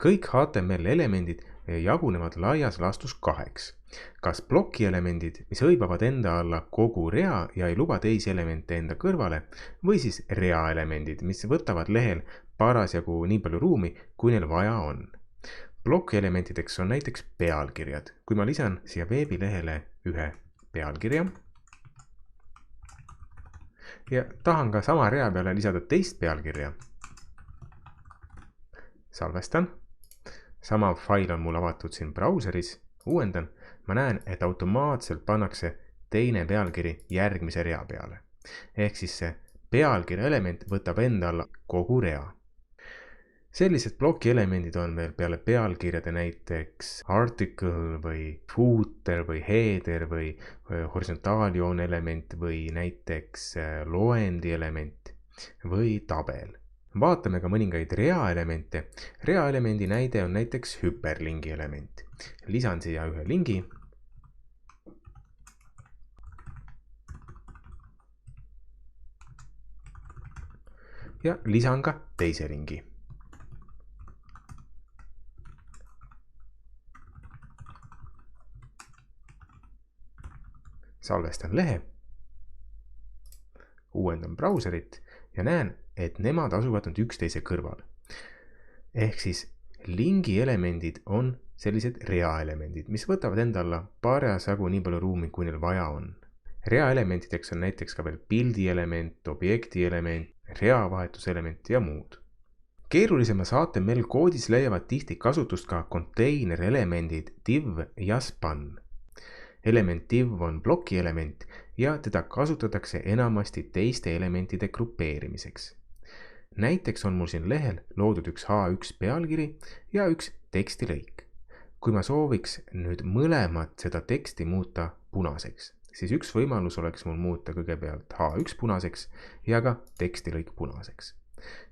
Kõik HTML elemendid jagunevad laias laastus kaheks. Kas plokielemendid, mis hõibavad enda alla kogu rea ja ei luba teisi elemente enda kõrvale, või siis reaelemendid, mis võtavad lehel parasjagu nii palju ruumi, kui neil vaja on. Plokielementideks on näiteks pealkirjad. Kui ma lisan siia veebilehele ühe pealkirja ja tahan ka sama rea peale lisada teist pealkirja, salvestan. Sama fail on mul avatud siin brauseris, uuendan, ma näen, et automaatselt pannakse teine pealkiri järgmise rea peale. Ehk siis see pealkirja element võtab enda alla kogu rea. Sellised plokielemendid on veel peale pealkirjade näiteks article või footer või header või horisontaaljoon element või näiteks loendi element või tabel. Vaatame ka mõningaid reaelemente. Reaelemendi näide on näiteks hüperlingi element. Lisan siia ühe lingi. Ja lisan ka teise lingi. Salvestan lehe. Uuendan brauserit ja näen, et nemad asuvad nüüd üksteise kõrval. Ehk siis lingi elemendid on sellised reaelemendid, mis võtavad enda alla parasjagu nii palju ruumi, kui neil vaja on. Reaelementideks on näiteks ka veel pildi element, objekti element, reavahetuselement ja muud. Keerulisemas HTML koodis leiavad tihti kasutust ka konteinerelemendid div ja span. Element div on plokielement ja teda kasutatakse enamasti teiste elementide grupeerimiseks. Näiteks on mul siin lehel loodud üks H1 pealkiri ja üks tekstilõik. Kui ma sooviks nüüd mõlemat seda teksti muuta punaseks, siis üks võimalus oleks mul muuta kõigepealt H1 punaseks ja ka tekstilõik punaseks.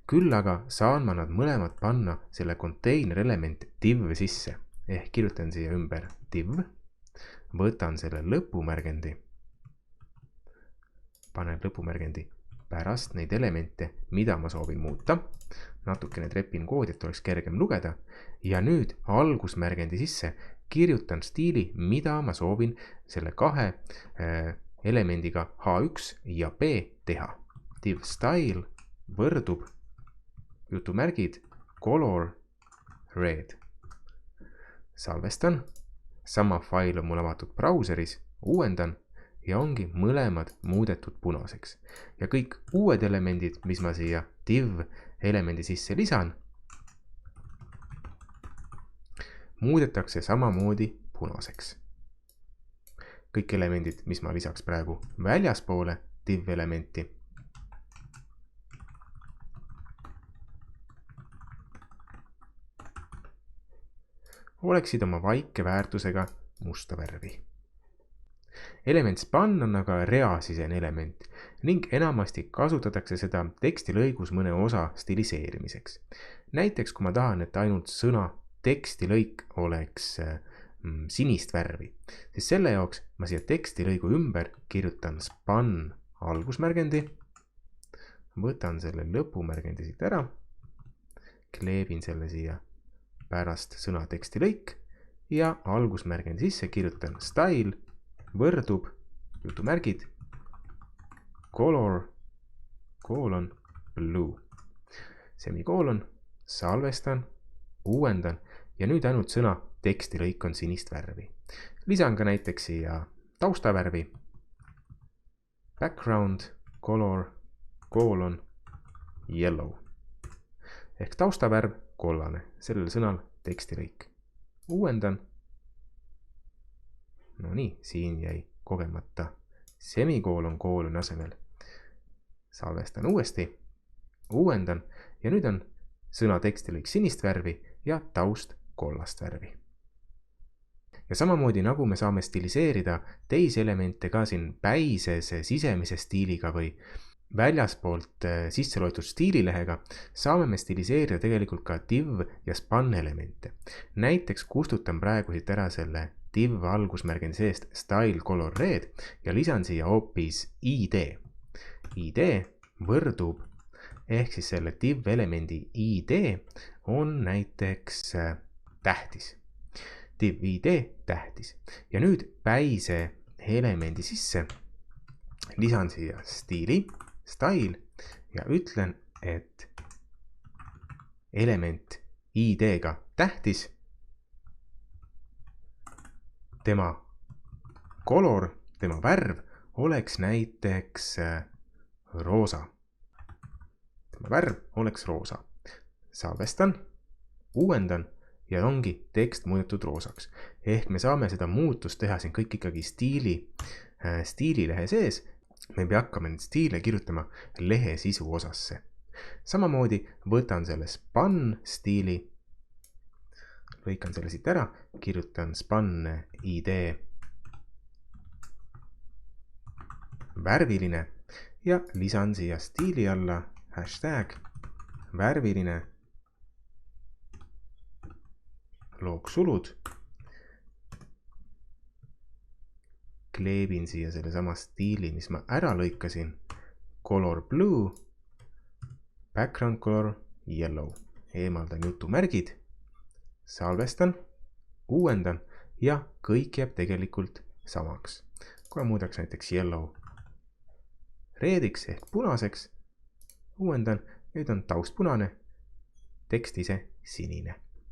Küll aga saan ma nad mõlemad panna selle konteinerelement div sisse. Ehk kirjutan siia ümber div, võtan selle lõpumärgendi, panen lõpumärgendi pärast neid elemente, mida ma soovin muuta. Natukene trepin koodi, et oleks kergem lugeda. Ja nüüd algusmärgendi sisse kirjutan stiili, mida ma soovin selle kahe elemendiga H1 ja B teha. Div style võrdub jutumärgid color red. Salvestan. Sama fail on mul avatud brauseris, uuendan ja ongi mõlemad muudetud punaseks. Ja kõik uued elemendid, mis ma siia div elemendi sisse lisan, muudetakse samamoodi punaseks. Kõik elemendid, mis ma lisaks praegu väljaspoole div elementi, oleksid oma vaike väärtusega musta värvi. Element span on aga reasisene element ning enamasti kasutatakse seda tekstilõigus mõne osa stiliseerimiseks. Näiteks, kui ma tahan, et ainult sõna tekstilõik oleks sinist värvi, siis selle jaoks ma siia tekstilõigu ümber kirjutan span algusmärgendi, võtan selle lõpumärgendi siit ära, kleebin selle siia pärast sõna tekstilõik ja algusmärgendi sisse kirjutan style võrdub jutumärgid color colon blue. Semikoolon, salvestan, uuendan ja nüüd ainult sõna tekstilõik on sinist värvi. Lisan ka näiteks siia taustavärvi background color colon yellow. Ehk taustavärv kollane, sellel sõnal tekstilõik. Uuendan. No nii, siin jäi kogemata semikoolon kooloni asemel. Salvestan uuesti, uuendan ja nüüd on sõna tekstilõik sinist värvi ja taust kollast värvi. Ja samamoodi nagu me saame stiliseerida teisi elemente ka siin päises sisemise stiiliga või väljaspoolt sisse loetud stiililehega, saame me stiliseerida tegelikult ka div ja span elemente. Näiteks kustutan praegu siit ära selle div algusmärgendi seest style color red ja lisan siia hoopis ID. ID võrdub ehk siis selle div elemendi ID on näiteks tähtis. div id tähtis. Ja nüüd päise elemendi sisse lisan siia stiili, style ja ütlen, et element id-ga tähtis, tema color, tema värv oleks näiteks roosa. Tema värv oleks roosa. Salvestan, uuendan ja ongi tekst muudetud roosaks. Ehk me saame seda muutust teha siin kõik ikkagi stiililehe sees. Me ei pea hakkama neid stiile kirjutama lehe sisu osasse. Samamoodi võtan selle span stiili, lõikan selle siit ära, kirjutan span id värviline ja lisan siia stiili alla hashtag värviline loogsulud. Kleebin siia selle sama stiili, mis ma ära lõikasin. Color blue, background color yellow. Eemaldan jutumärgid, salvestan, uuendan ja kõik jääb tegelikult samaks. Kui muudaks näiteks yellow reediks ehk punaseks, uuendan, nüüd on taust punane, tekst ise sinine.